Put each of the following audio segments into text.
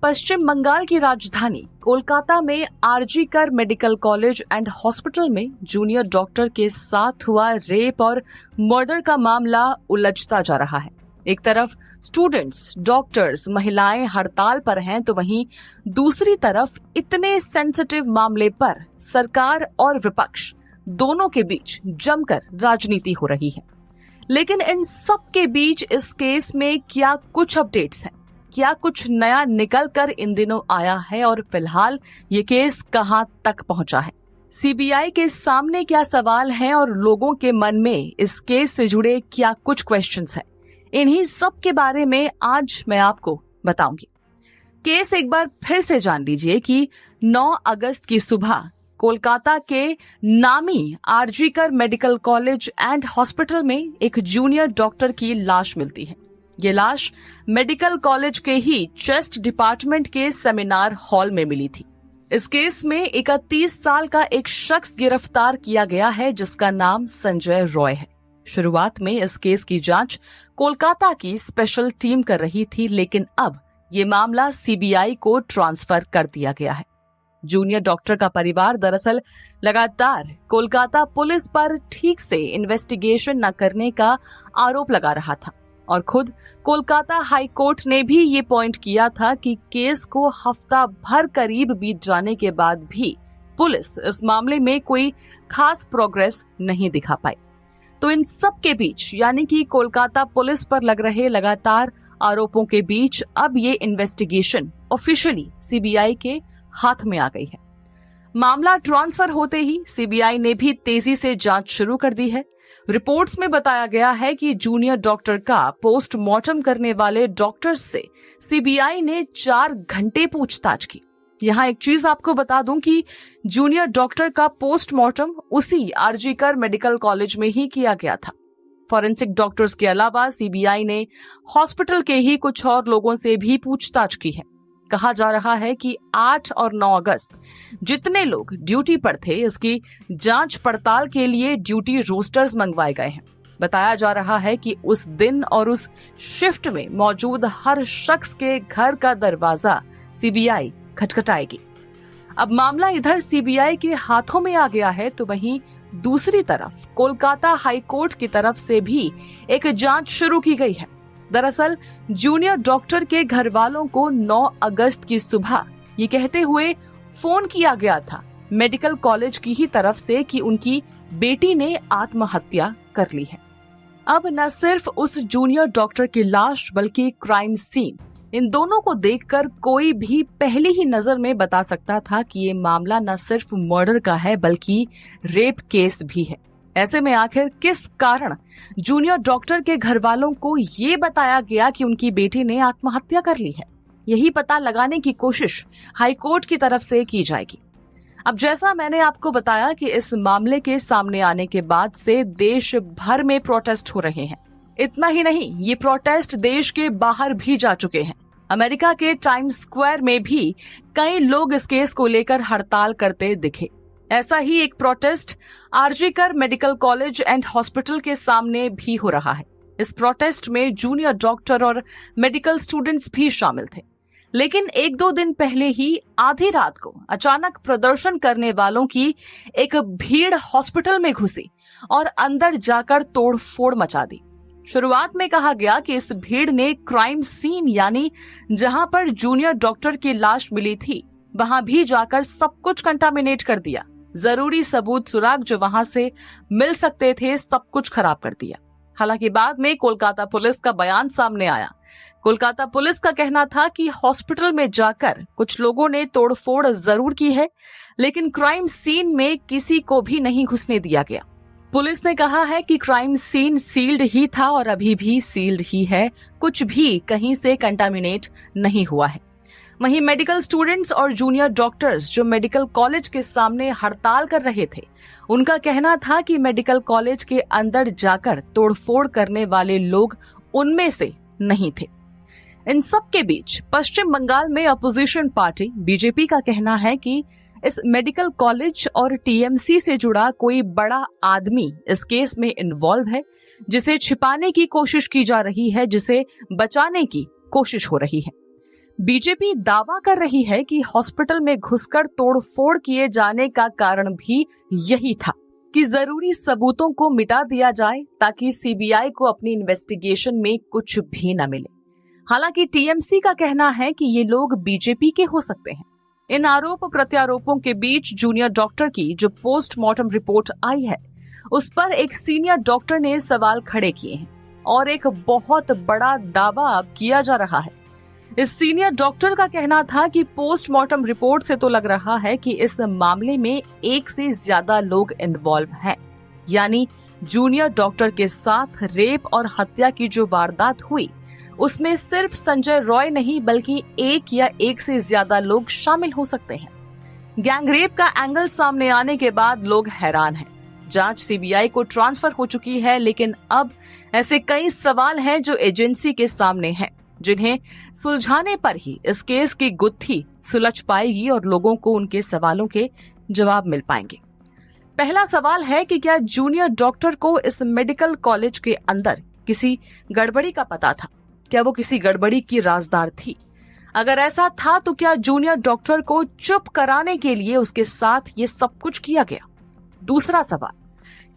पश्चिम बंगाल की राजधानी कोलकाता में आरजी-कर मेडिकल कॉलेज एंड हॉस्पिटल में जूनियर डॉक्टर के साथ हुआ रेप और मर्डर का मामला उलझता जा रहा है। एक तरफ स्टूडेंट्स, डॉक्टर्स, महिलाएं हड़ताल पर हैं, तो वहीं दूसरी तरफ इतने सेंसिटिव मामले पर सरकार और विपक्ष दोनों के बीच जमकर राजनीति हो रही है। लेकिन इन सब के बीच इस केस में क्या कुछ अपडेट्स हैं? क्या कुछ नया निकल कर इन दिनों आया है और फिलहाल ये केस कहां तक पहुंचा है? सीबीआई के सामने क्या सवाल हैं और लोगों के मन में इस केस से जुड़े क्या कुछ क्वेश्चंस हैं? इन्हीं सब के बारे में आज मैं आपको बताऊंगी। केस एक बार फिर से जान लीजिए कि 9 अगस्त की सुबह कोलकाता के नामी आरजी-कर मेडिकल कॉलेज एंड हॉस्पिटल में एक जूनियर डॉक्टर की लाश मिलती है। ये लाश मेडिकल कॉलेज के ही चेस्ट डिपार्टमेंट के सेमिनार हॉल में मिली थी। इस केस में 31 साल का एक शख्स गिरफ्तार किया गया है जिसका नाम संजय रॉय है। शुरुआत में इस केस की जांच कोलकाता की स्पेशल टीम कर रही थी, लेकिन अब ये मामला सीबीआई को ट्रांसफर कर दिया गया है। जूनियर डॉक्टर का परिवार दरअसल लगातार कोलकाता पुलिस पर ठीक से इन्वेस्टिगेशन न करने का आरोप लगा रहा था और खुद कोलकाता हाई कोर्ट ने भी ये पॉइंट किया था कि केस को हफ्ता भर करीब बीत जाने के बाद भी पुलिस इस मामले में कोई खास प्रोग्रेस नहीं दिखा पाई। तो इन सब के बीच, यानी कि कोलकाता पुलिस पर लग रहे लगातार आरोपों के बीच, अब ये इन्वेस्टिगेशन ऑफिशियली सीबीआई के हाथ में आ गई है। मामला ट्रांसफर होते ही सीबीआई ने भी तेजी से जांच शुरू कर दी है। रिपोर्ट्स में बताया गया है कि जूनियर डॉक्टर का पोस्टमार्टम करने वाले डॉक्टर्स से सीबीआई ने 4 घंटे पूछताछ की। यहाँ एक चीज आपको बता दूं कि जूनियर डॉक्टर का पोस्टमार्टम उसी आरजी-कर मेडिकल कॉलेज में ही किया गया था। फॉरेंसिक डॉक्टर्स के अलावा सीबीआई ने हॉस्पिटल के ही कुछ और लोगों से भी पूछताछ की है। कहा जा रहा है कि 8 और 9 अगस्त जितने लोग ड्यूटी पर थे, इसकी जांच पड़ताल के लिए ड्यूटी रोस्टर्स मंगवाए गए हैं। बताया जा रहा है कि उस दिन और उस शिफ्ट में मौजूद हर शख्स के घर का दरवाजा सीबीआई खटखटाएगी। अब मामला इधर सीबीआई के हाथों में आ गया है, तो वहीं दूसरी तरफ कोलकाता हाई कोर्ट की तरफ से भी एक जांच शुरू की गई है। दरअसल जूनियर डॉक्टर के घर वालों को 9 अगस्त की सुबह ये कहते हुए फोन किया गया था मेडिकल कॉलेज की ही तरफ से कि उनकी बेटी ने आत्महत्या कर ली है। अब न सिर्फ उस जूनियर डॉक्टर की लाश बल्कि क्राइम सीन, इन दोनों को देखकर कोई भी पहली ही नजर में बता सकता था कि ये मामला न सिर्फ मर्डर का है बल्कि रेप केस भी है। ऐसे में आखिर किस कारण जूनियर डॉक्टर के घर वालों को ये बताया गया कि उनकी बेटी ने आत्महत्या कर ली है? यही पता लगाने की कोशिश हाईकोर्ट की तरफ से की जाएगी। अब जैसा मैंने आपको बताया कि इस मामले के सामने आने के बाद से देश भर में प्रोटेस्ट हो रहे हैं। इतना ही नहीं, ये प्रोटेस्ट देश के बाहर भी जा चुके हैं। अमेरिका के टाइम्स स्क्वायर में भी कई लोग इस केस को लेकर हड़ताल करते दिखे। ऐसा ही एक protest RG Kar medical college and hospital के सामने भी हो रहा है। इस प्रोटेस्ट में जूनियर डॉक्टर और मेडिकल स्टूडेंट्स भी शामिल थे। लेकिन 1-2 दिन पहले ही आधी रात को अचानक प्रदर्शन करने वालों की एक भीड़ हॉस्पिटल में घुसी और अंदर जाकर तोड़फोड़ मचा दी। शुरुआत में कहा गया कि इस भीड़ ने क्राइम सीन, यानी जहां पर जूनियर डॉक्टर की लाश मिली थी, वहां भी जाकर सब कुछ कंटामिनेट कर दिया। जरूरी सबूत, सुराग जो वहां से मिल सकते थे, सब कुछ खराब कर दिया। हालांकि बाद में कोलकाता पुलिस का बयान सामने आया। कोलकाता पुलिस का कहना था कि हॉस्पिटल में जाकर कुछ लोगों ने तोड़फोड़ जरूर की है, लेकिन क्राइम सीन में किसी को भी नहीं घुसने दिया गया। पुलिस ने कहा है कि क्राइम सीन सील्ड ही था और अभी भी सील्ड ही है, कुछ भी कहीं से कंटामिनेट नहीं हुआ है। वहीं मेडिकल स्टूडेंट्स और जूनियर डॉक्टर्स जो मेडिकल कॉलेज के सामने हड़ताल कर रहे थे, उनका कहना था कि मेडिकल कॉलेज के अंदर जाकर तोड़फोड़ करने वाले लोग उनमें से नहीं थे। इन सब के बीच पश्चिम बंगाल में अपोजिशन पार्टी बीजेपी का कहना है कि इस मेडिकल कॉलेज और टीएमसी से जुड़ा कोई बड़ा आदमी इस केस में इन्वॉल्व है, जिसे छिपाने की कोशिश की जा रही है, जिसे बचाने की कोशिश हो रही है। बीजेपी दावा कर रही है कि हॉस्पिटल में घुसकर तोड़फोड़ किए जाने का कारण भी यही था कि जरूरी सबूतों को मिटा दिया जाए ताकि सीबीआई को अपनी इन्वेस्टिगेशन में कुछ भी न मिले। हालांकि टीएमसी का कहना है कि ये लोग बीजेपी के हो सकते हैं। इन आरोप प्रत्यारोपों के बीच जूनियर डॉक्टर की जो पोस्टमार्टम रिपोर्ट आई है उस पर एक सीनियर डॉक्टर ने सवाल खड़े किए हैं और एक बहुत बड़ा दावा अब किया जा रहा है। इस सीनियर डॉक्टर का कहना था कि पोस्टमार्टम रिपोर्ट से तो लग रहा है कि इस मामले में एक से ज्यादा लोग इन्वॉल्व हैं, यानी जूनियर डॉक्टर के साथ रेप और हत्या की जो वारदात हुई उसमें सिर्फ संजय रॉय नहीं बल्कि एक या एक से ज्यादा लोग शामिल हो सकते हैं। गैंगरेप का एंगल सामने आने के बाद लोग हैरान हैं। जांच सीबीआई को ट्रांसफर हो चुकी है, लेकिन अब ऐसे कई सवाल हैं जो एजेंसी के सामने हैं, जिन्हें सुलझाने पर ही इस केस की गुत्थी सुलझ पाएगी और लोगों को उनके सवालों के जवाब मिल पाएंगे। पहला सवाल है कि क्या जूनियर डॉक्टर को इस मेडिकल कॉलेज के अंदर किसी गड़बड़ी का पता था? क्या वो किसी गड़बड़ी की राजदार थी? अगर ऐसा था तो क्या जूनियर डॉक्टर को चुप कराने के लिए उसके साथ ये सब कुछ किया गया? दूसरा सवाल,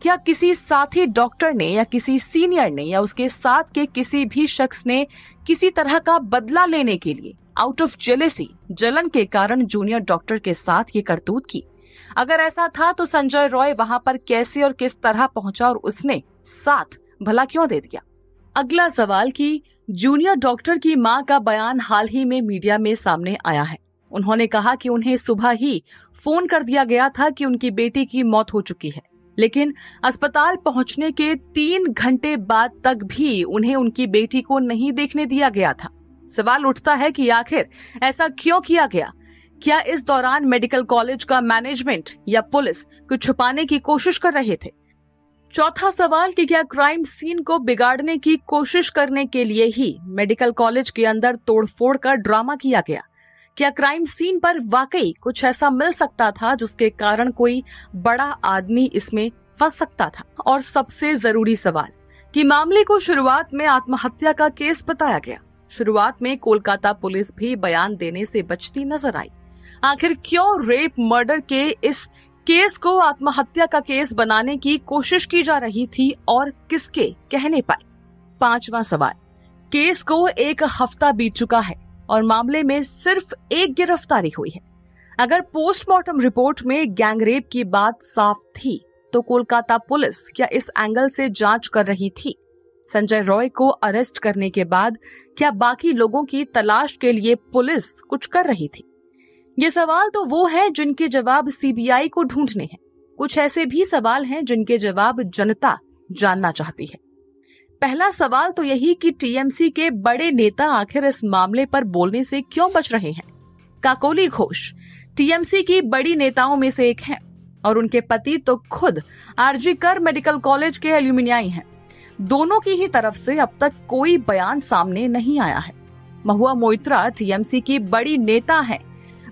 क्या किसी साथी डॉक्टर ने या किसी सीनियर ने या उसके साथ के किसी भी शख्स ने किसी तरह का बदला लेने के लिए आउट ऑफ जेलेसी, जलन के कारण जूनियर डॉक्टर के साथ ये करतूत की? अगर ऐसा था तो संजय रॉय वहां पर कैसे और किस तरह पहुंचा और उसने साथ भला क्यों दे दिया? अगला सवाल कि जूनियर डॉक्टर की मां का बयान हाल ही में मीडिया में सामने आया है। उन्होंने कहा कि उन्हें सुबह ही फोन कर दिया गया था कि उनकी बेटी की मौत हो चुकी है, लेकिन अस्पताल पहुंचने के 3 घंटे बाद तक भी उन्हें उनकी बेटी को नहीं देखने दिया गया था। सवाल उठता है कि आखिर ऐसा क्यों किया गया? क्या इस दौरान मेडिकल कॉलेज का मैनेजमेंट या पुलिस कुछ छुपाने की कोशिश कर रहे थे? चौथा सवाल कि क्या क्राइम सीन को बिगाड़ने की कोशिश करने के लिए ही मेडिकल कॉलेज के अंदर तोड़फोड़ का ड्रामा किया गया? क्या क्राइम सीन पर वाकई कुछ ऐसा मिल सकता था जिसके कारण कोई बड़ा आदमी इसमें फंस सकता था? और सबसे जरूरी सवाल कि मामले को शुरुआत में आत्महत्या का केस बताया गया। शुरुआत में कोलकाता पुलिस भी बयान देने से बचती नजर आई। आखिर क्यों रेप मर्डर के इस केस को आत्महत्या का केस बनाने की कोशिश की जा रही थी और किसके कहने पर? पांचवा सवाल, केस को 1 हफ्ता बीत चुका है और मामले में सिर्फ एक गिरफ्तारी हुई है। अगर पोस्टमार्टम रिपोर्ट में गैंगरेप की बात साफ थी तो कोलकाता पुलिस क्या इस एंगल से जांच कर रही थी? संजय रॉय को अरेस्ट करने के बाद क्या बाकी लोगों की तलाश के लिए पुलिस कुछ कर रही थी? ये सवाल तो वो है जिनके जवाब सीबीआई को ढूंढने हैं। कुछ ऐसे भी सवाल हैं जिनके जवाब जनता जानना चाहती है। पहला सवाल तो यही कि टीएमसी के बड़े नेता आखिर इस मामले पर बोलने से क्यों बच रहे हैं? काकोली घोष टीएमसी की बड़ी नेताओं में से एक हैं और उनके पति तो खुद आरजी कर मेडिकल कॉलेज के एल्यूमिनियाई हैं। दोनों की ही तरफ से अब तक कोई बयान सामने नहीं आया है। महुआ मोइत्रा टीएमसी की बड़ी नेता हैं।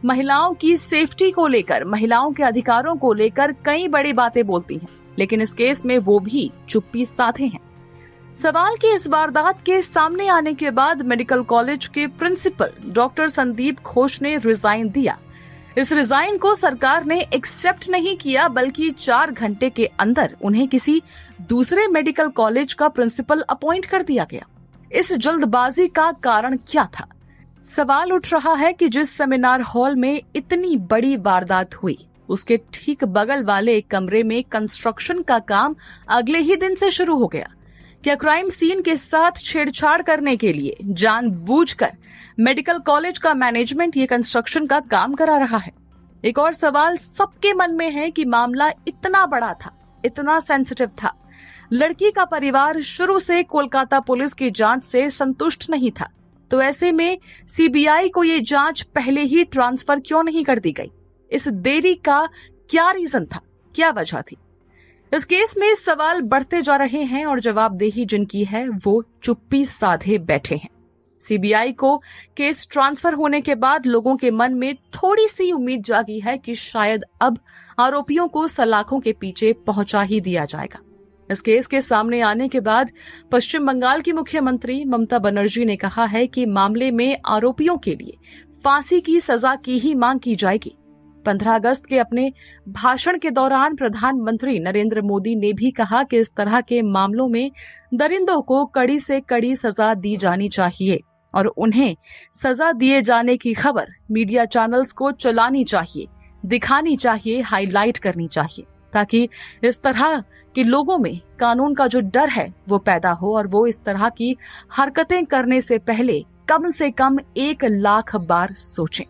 महिलाओं की सेफ्टी को लेकर, महिलाओं के अधिकारों को लेकर कई बड़ी बातें बोलती हैं, लेकिन इस केस में वो भी चुप्पी साधे हैं। सवाल की इस वारदात के सामने आने के बाद मेडिकल कॉलेज के प्रिंसिपल डॉक्टर संदीप घोष ने रिजाइन दिया। इस रिजाइन को सरकार ने एक्सेप्ट नहीं किया, बल्कि 4 घंटे के अंदर उन्हें किसी दूसरे मेडिकल कॉलेज का प्रिंसिपल अपॉइंट कर दिया गया। इस जल्दबाजी का कारण क्या था? सवाल उठ रहा है कि जिस सेमिनार हॉल में इतनी बड़ी वारदात हुई उसके ठीक बगल वाले एक कमरे में कंस्ट्रक्शन का काम अगले ही दिन से शुरू हो गया। क्या क्राइम सीन के साथ छेड़छाड़ करने के लिए जानबूझकर मेडिकल कॉलेज का मैनेजमेंट ये कंस्ट्रक्शन का काम करा रहा है? एक और सवाल सबके मन में है कि मामला इतना बड़ा था, इतना सेंसिटिव था, लड़की का परिवार शुरू से कोलकाता पुलिस की जांच से संतुष्ट नहीं था, तो ऐसे में सीबीआई को ये जांच पहले ही ट्रांसफर क्यों नहीं कर दी गई? इस देरी का क्या रीजन था, क्या वजह थी? इस केस में सवाल बढ़ते जा रहे हैं और जवाबदेही जिनकी है वो चुप्पी साधे बैठे हैं। सीबीआई को केस ट्रांसफर होने के बाद लोगों के मन में थोड़ी सी उम्मीद जागी है कि शायद अब आरोपियों को सलाखों के पीछे पहुंचा ही दिया जाएगा। इस केस के सामने आने के बाद पश्चिम बंगाल की मुख्यमंत्री ममता बनर्जी ने कहा है कि मामले में आरोपियों के लिए फांसी की सजा की ही मांग की जाएगी। 15 अगस्त के अपने भाषण के दौरान प्रधानमंत्री नरेंद्र मोदी ने भी कहा कि इस तरह के मामलों में दरिंदों को कड़ी से कड़ी सजा दी जानी चाहिए और उन्हें सजा दिए जाने की खबर मीडिया चैनल्स को चलानी चाहिए, दिखानी चाहिए, हाईलाइट करनी चाहिए, ताकि इस तरह के लोगों में कानून का जो डर है वो पैदा हो और वो इस तरह की हरकतें करने से पहले कम से कम 1 लाख बार सोचें।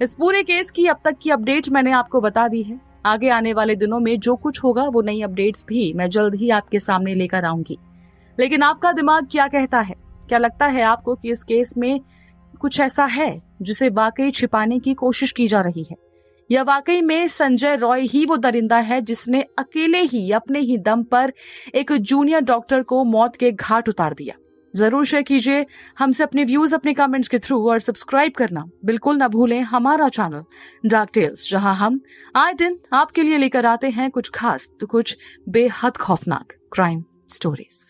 इस पूरे केस की अब तक की अपडेट मैंने आपको बता दी है। आगे आने वाले दिनों में जो कुछ होगा वो नई अपडेट्स भी मैं जल्द ही आपके सामने लेकर आऊंगी। लेकिन आपका दिमाग क्या कहता है? क्या लगता है आपको कि इस केस में कुछ ऐसा है जिसे वाकई छिपाने की कोशिश की जा रही है, या वाकई में संजय रॉय ही वो दरिंदा है जिसने अकेले ही अपने ही दम पर एक जूनियर डॉक्टर को मौत के घाट उतार दिया? जरूर शेयर कीजिए हमसे अपने व्यूज अपने कमेंट्स के थ्रू और सब्सक्राइब करना बिल्कुल ना भूलें हमारा चैनल डार्क टेल्स, जहां हम आए दिन आपके लिए लेकर आते हैं कुछ खास तो कुछ बेहद खौफनाक क्राइम स्टोरीज।